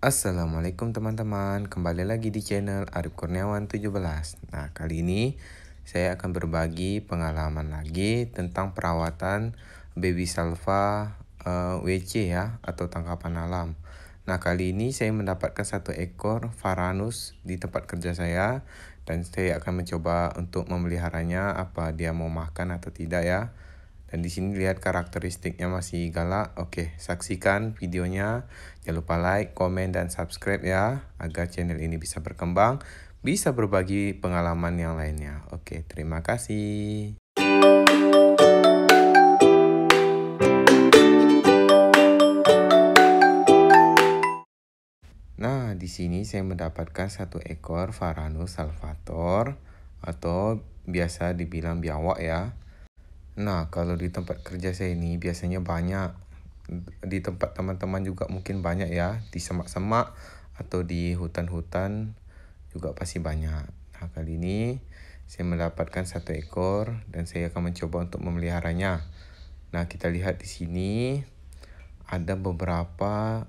Assalamualaikum teman-teman, kembali lagi di channel Arif Kurniawan 17. Nah, kali ini saya akan berbagi pengalaman lagi tentang perawatan baby salva WC ya, atau tangkapan alam. Nah, kali ini saya mendapatkan satu ekor Varanus di tempat kerja saya dan saya akan mencoba untuk memeliharanya, apa dia mau makan atau tidak ya. Dan di sini lihat karakteristiknya masih galak. Oke, saksikan videonya. Jangan lupa like, komen, dan subscribe ya, agar channel ini bisa berkembang, bisa berbagi pengalaman yang lainnya. Oke, terima kasih. Nah, di sini saya mendapatkan satu ekor Varanus salvator atau biasa dibilang biawak ya. Nah, kalau di tempat kerja saya ini biasanya banyak. Di tempat teman-teman juga mungkin banyak ya. Di semak-semak atau di hutan-hutan juga pasti banyak. Nah, kali ini saya mendapatkan satu ekor dan saya akan mencoba untuk memeliharanya. Nah, kita lihat di sini ada beberapa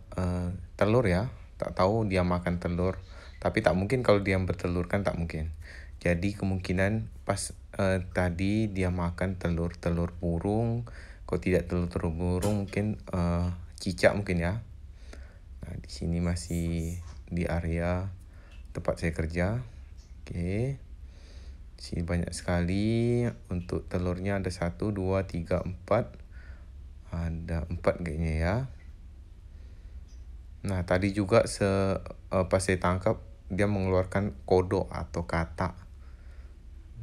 telur ya. Tak tahu dia makan telur. Tapi tak mungkin kalau dia bertelur, kan tak mungkin. Jadi kemungkinan pas tadi dia makan telur-telur burung. Kalau tidak telur-telur burung mungkin cicak mungkin ya. Nah, di sini masih di area tempat saya kerja. Oke. Di sini banyak sekali. Untuk telurnya ada 1, 2, 3, 4. Ada 4 kayaknya ya. Nah, tadi juga pas saya tangkap dia mengeluarkan kodok atau katak.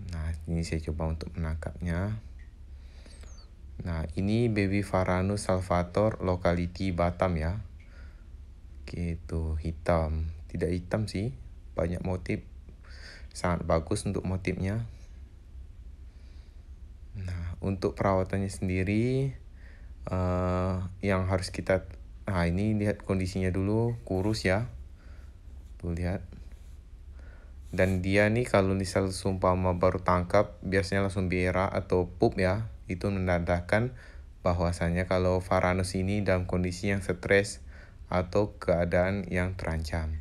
Nah, ini saya coba untuk menangkapnya. Nah, ini baby Varanus salvator locality Batam ya. Oke, itu hitam. Tidak hitam sih, banyak motif. Sangat bagus untuk motifnya. Nah, untuk perawatannya sendiri yang harus kita, nah ini lihat kondisinya dulu, kurus ya. Tuh lihat. Dan dia nih kalau misal seumpama baru tangkap biasanya langsung berak atau pup ya. Itu menandakan bahwasanya kalau Varanus ini dalam kondisi yang stres atau keadaan yang terancam.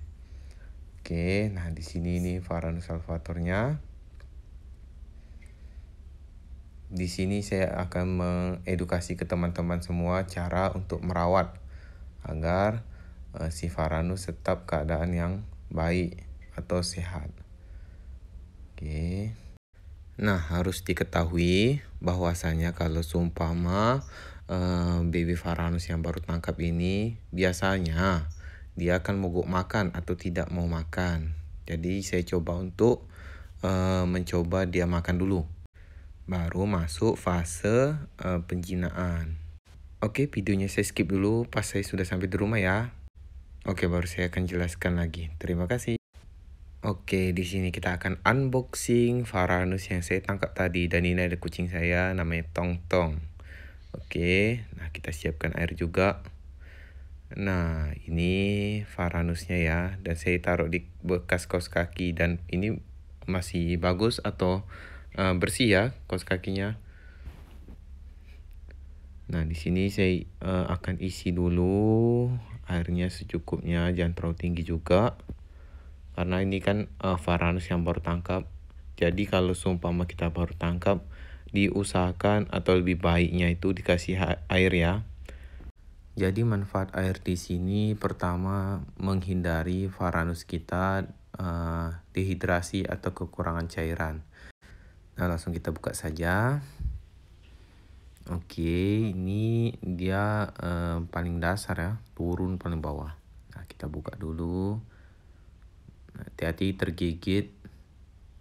Oke, nah di sini nih Varanus salvatornya. Di sini saya akan mengedukasi ke teman-teman semua cara untuk merawat agar si Varanus tetap keadaan yang baik atau sehat. Oke. Nah, harus diketahui bahwasanya kalau seumpama baby Varanus yang baru tangkap ini biasanya dia akan mogok makan atau tidak mau makan. Jadi saya coba untuk mencoba dia makan dulu. Baru masuk fase penjinaan. Oke, videonya saya skip dulu pas saya sudah sampai di rumah ya. Oke, baru saya akan jelaskan lagi. Terima kasih. Oke, di sini kita akan unboxing Varanus yang saya tangkap tadi, dan ini ada kucing saya namanya Tong Tong. Oke, nah kita siapkan air juga. Nah, ini Varanusnya ya, dan saya taruh di bekas kaos kaki, dan ini masih bagus atau bersih ya kaos kakinya. Nah, di sini saya akan isi dulu airnya secukupnya, jangan terlalu tinggi juga. Karena ini kan Varanus yang baru tangkap. Jadi kalau seumpama kita baru tangkap, diusahakan atau lebih baiknya itu dikasih air ya. Jadi manfaat air di sini pertama menghindari Varanus kita dehidrasi atau kekurangan cairan. Nah, langsung kita buka saja. Oke, ini dia paling dasar ya, turun paling bawah. Nah, kita buka dulu. Hati-hati tergigit,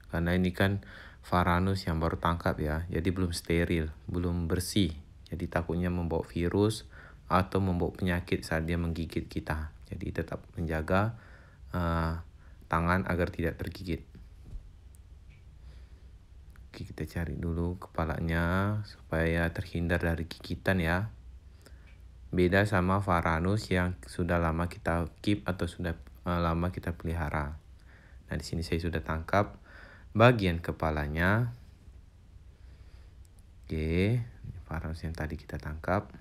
karena ini kan Varanus yang baru tangkap ya, jadi belum steril, belum bersih. Jadi takutnya membawa virus atau membawa penyakit saat dia menggigit kita. Jadi tetap menjaga tangan agar tidak tergigit. Oke, kita cari dulu kepalanya supaya terhindar dari gigitan ya. Beda sama Varanus yang sudah lama kita keep atau sudah lama kita pelihara. Nah, di sini saya sudah tangkap bagian kepalanya. Oke, Varanus yang tadi kita tangkap.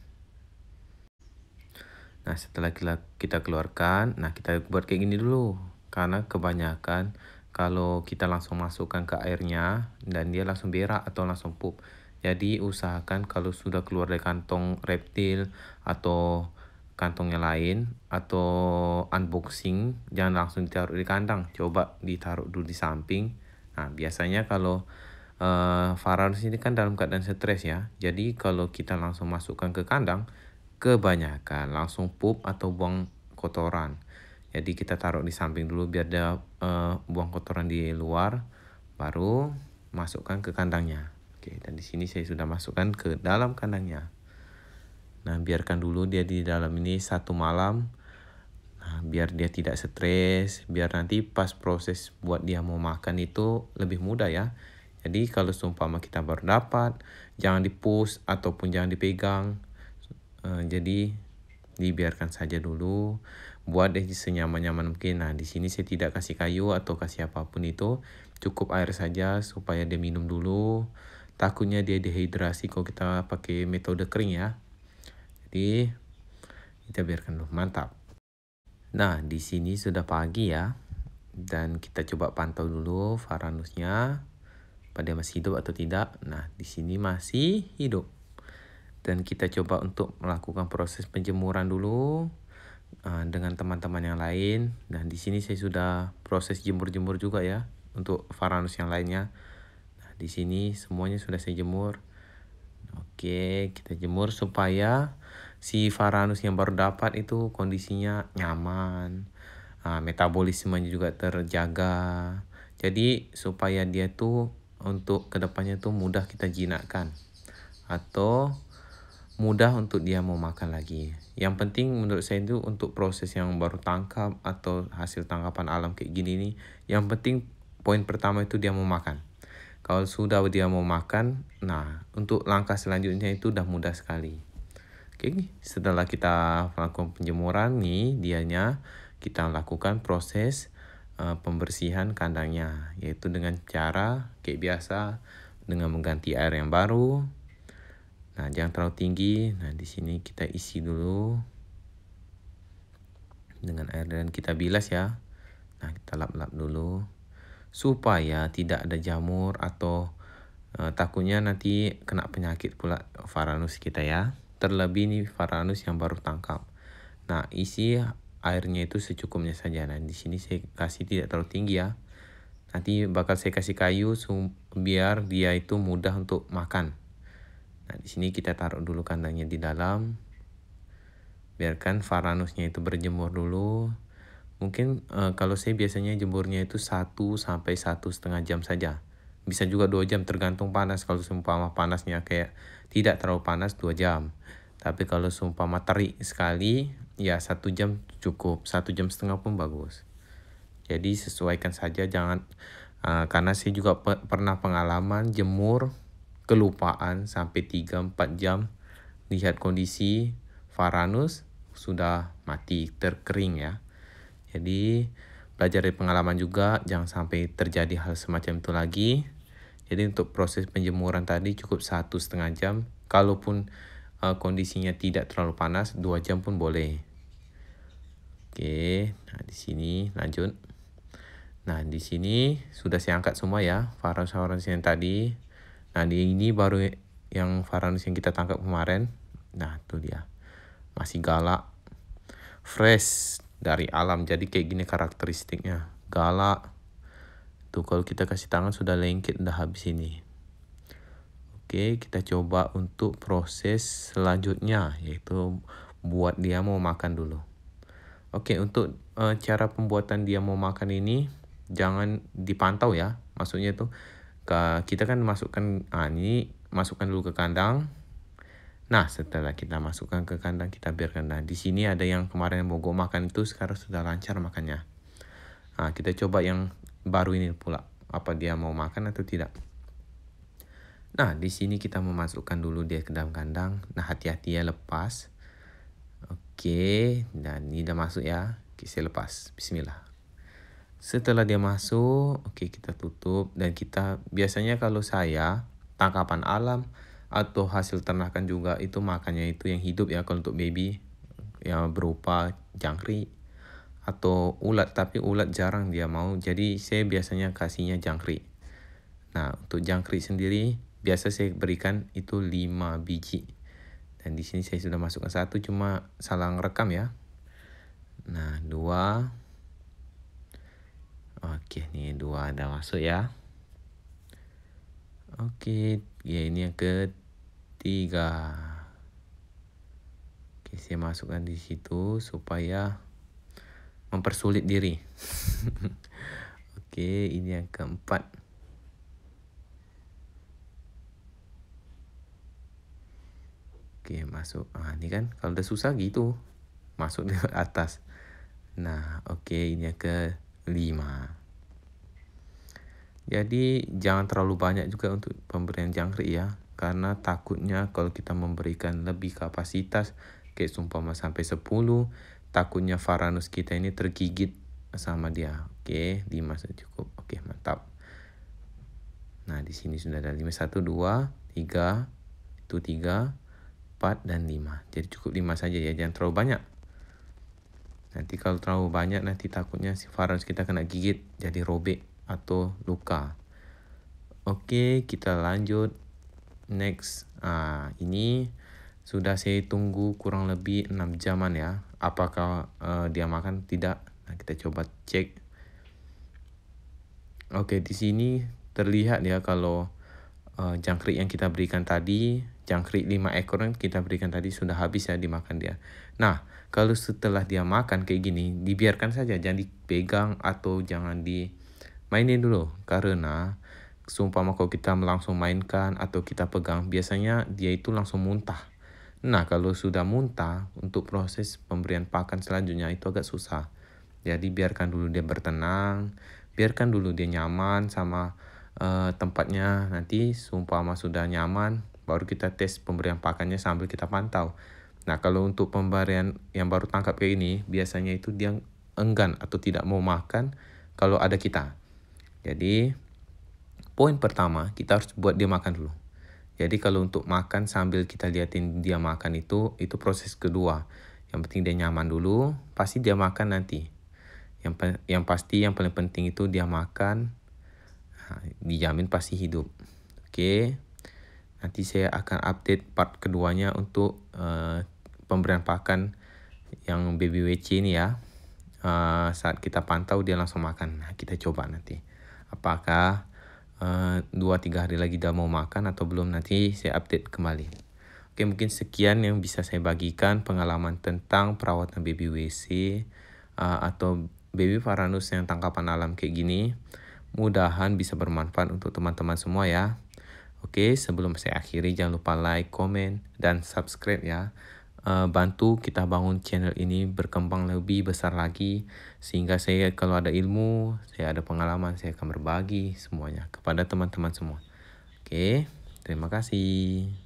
Nah, setelah kita keluarkan, nah kita buat kayak gini dulu. Karena kebanyakan kalau kita langsung masukkan ke airnya dan dia langsung berak atau langsung pup. Jadi usahakan kalau sudah keluar dari kantong reptil atau kantong yang lain atau unboxing, jangan langsung ditaruh di kandang. Coba ditaruh dulu di samping. Nah, biasanya kalau Varanus ini kan dalam keadaan stres ya. Jadi kalau kita langsung masukkan ke kandang, kebanyakan langsung pup atau buang kotoran. Jadi kita taruh di samping dulu biar dia buang kotoran di luar, baru masukkan ke kandangnya. Oke, dan di sini saya sudah masukkan ke dalam kandangnya. Nah, biarkan dulu dia di dalam ini 1 malam. Nah, biar dia tidak stres, biar nanti pas proses buat dia mau makan itu lebih mudah ya. Jadi kalau seumpama kita baru dapat, jangan di-push ataupun jangan dipegang. Jadi dibiarkan saja dulu, buat deh senyaman-nyaman mungkin. Nah, di sini saya tidak kasih kayu atau kasih apapun itu, cukup air saja supaya dia minum dulu. Takutnya dia dehidrasi kalau kita pakai metode kering ya. Jadi kita biarkan dulu. Mantap. Nah, di sini sudah pagi ya. Dan kita coba pantau dulu Varanusnya, pada masih hidup atau tidak. Nah, di sini masih hidup. Dan kita coba untuk melakukan proses penjemuran dulu dengan teman-teman yang lain. Dan di sini saya sudah proses jemur-jemur juga ya untuk Varanus yang lainnya. Nah, di sini semuanya sudah saya jemur. Oke, kita jemur supaya si Varanus yang baru dapat itu kondisinya nyaman. Metabolismenya juga terjaga. Jadi supaya dia tuh untuk kedepannya tuh mudah kita jinakkan atau mudah untuk dia mau makan lagi. Yang penting menurut saya itu untuk proses yang baru tangkap atau hasil tangkapan alam kayak gini nih, yang penting poin pertama itu dia mau makan. Kalau sudah dia mau makan, nah untuk langkah selanjutnya itu udah mudah sekali. Oke, setelah kita melakukan penjemuran nih dianya, kita lakukan proses pembersihan kandangnya, yaitu dengan cara kayak biasa dengan mengganti air yang baru. Nah, jangan terlalu tinggi. Nah, di sini kita isi dulu dengan air dan kita bilas ya. Nah, kita lap-lap dulu supaya tidak ada jamur atau takutnya nanti kena penyakit pula Varanus kita ya. Terlebih nih Varanus yang baru tangkap. Nah, isi airnya itu secukupnya saja. Nah, di sini saya kasih tidak terlalu tinggi ya. Nanti bakal saya kasih kayu biar dia itu mudah untuk makan. Nah, di sini kita taruh dulu kandangnya di dalam. Biarkan Varanusnya itu berjemur dulu. Mungkin kalau saya biasanya jemurnya itu 1 sampai 1,5 jam saja. Bisa juga 2 jam tergantung panas. Kalau seumpama panasnya kayak tidak terlalu panas 2 jam. Tapi kalau seumpama terik sekali ya 1 jam cukup. 1,5 jam pun bagus. Jadi sesuaikan saja, jangan karena saya juga pernah pengalaman jemur kelupaan sampai 3-4 jam, lihat kondisi Varanus sudah mati, terkering ya. Jadi belajar dari pengalaman juga, jangan sampai terjadi hal semacam itu lagi. Jadi untuk proses penjemuran tadi cukup 1,5 jam. Kalaupun kondisinya tidak terlalu panas, 2 jam pun boleh. Oke, nah di sini lanjut. Nah, di sini sudah saya angkat semua ya, Varanus yang tadi. Nah, di ini baru yang Varanus yang kita tangkap kemarin. Nah, itu dia. Masih galak. Fresh dari alam. Jadi kayak gini karakteristiknya. Galak. Tuh kalau kita kasih tangan sudah lengket, udah habis ini. Oke, kita coba untuk proses selanjutnya, yaitu buat dia mau makan dulu. Oke, untuk cara pembuatan dia mau makan ini jangan dipantau ya. Maksudnya itu kita kan masukkan ini masukkan dulu ke kandang. Nah, setelah kita masukkan ke kandang, kita biarkan. Nah, di sini ada yang kemarin mogok makan itu sekarang sudah lancar makannya. Nah, kita coba yang baru ini pula. Apa dia mau makan atau tidak? Nah, di sini kita memasukkan dulu dia ke dalam kandang. Nah, hati-hati ya lepas. Oke, dan ini udah masuk ya. Oke, saya lepas. Bismillah. Setelah dia masuk, oke kita tutup. Dan kita biasanya kalau saya tangkapan alam atau hasil ternakan juga itu makannya itu yang hidup ya kalau untuk baby. yang berupa jangkrik atau ulat, tapi ulat jarang dia mau, jadi saya biasanya kasihnya jangkrik. Nah, untuk jangkrik sendiri biasa saya berikan itu 5 biji. Dan di sini saya sudah masukkan 1, cuma salah rekam ya. Nah, 2. Oke, nih 2 ada masuk ya. Oke, ya ini yang ketiga. Oke, saya masukkan di situ supaya mempersulit diri. Oke, ini yang keempat. Oke, masuk. Ini kan kalau udah susah gitu, masuk di atas. Nah, oke, ini yang kelima. Jadi jangan terlalu banyak juga untuk pemberian jangkrik ya, karena takutnya kalau kita memberikan lebih kapasitas, kayak seumpama sampai 10, takutnya Varanus kita ini tergigit sama dia. Oke, 5 sudah cukup. Oke, mantap. Nah, di sini sudah ada 5, 1, 2, 3, itu 3, 4, dan 5. Jadi cukup 5 saja ya, jangan terlalu banyak. Nanti kalau terlalu banyak, nanti takutnya si Varanus kita kena gigit, jadi robek atau luka. Oke, kita lanjut. Next. Ini sudah saya tunggu kurang lebih 6 jaman ya. Apakah dia makan? Tidak. Nah, kita coba cek. Oke, di sini terlihat ya kalau jangkrik yang kita berikan tadi, jangkrik 5 ekor yang kita berikan tadi sudah habis ya dimakan dia. Nah, kalau setelah dia makan kayak gini, dibiarkan saja, jangan dipegang atau jangan dimainin dulu. Karena seumpama kalau kita langsung mainkan atau kita pegang, biasanya dia itu langsung muntah. Nah, kalau sudah muntah, untuk proses pemberian pakan selanjutnya itu agak susah. Jadi biarkan dulu dia bertenang, biarkan dulu dia nyaman sama tempatnya. Nanti seumpama sudah nyaman, baru kita tes pemberian pakannya sambil kita pantau. Nah, kalau untuk pemberian yang baru tangkap kayak ini, biasanya itu dia enggan atau tidak mau makan kalau ada kita. Jadi poin pertama, kita harus buat dia makan dulu. Jadi kalau untuk makan sambil kita liatin dia makan itu proses kedua. Yang penting dia nyaman dulu, pasti dia makan nanti. Yang pasti yang paling penting itu dia makan, dijamin pasti hidup. Oke, nanti saya akan update part keduanya untuk pemberian pakan yang baby WC ini ya. Saat kita pantau dia langsung makan. Nah, kita coba nanti apakah 2-3 hari lagi dia mau makan atau belum, nanti saya update kembali. Oke, mungkin sekian yang bisa saya bagikan pengalaman tentang perawatan baby WC atau baby Varanus yang tangkapan alam kayak gini. Mudahan bisa bermanfaat untuk teman-teman semua ya. Oke, sebelum saya akhiri jangan lupa like, komen, dan subscribe ya. Bantu kita bangun channel ini berkembang lebih besar lagi, sehingga saya kalau ada ilmu, saya ada pengalaman, saya akan berbagi semuanya kepada teman-teman semua. Oke, terima kasih.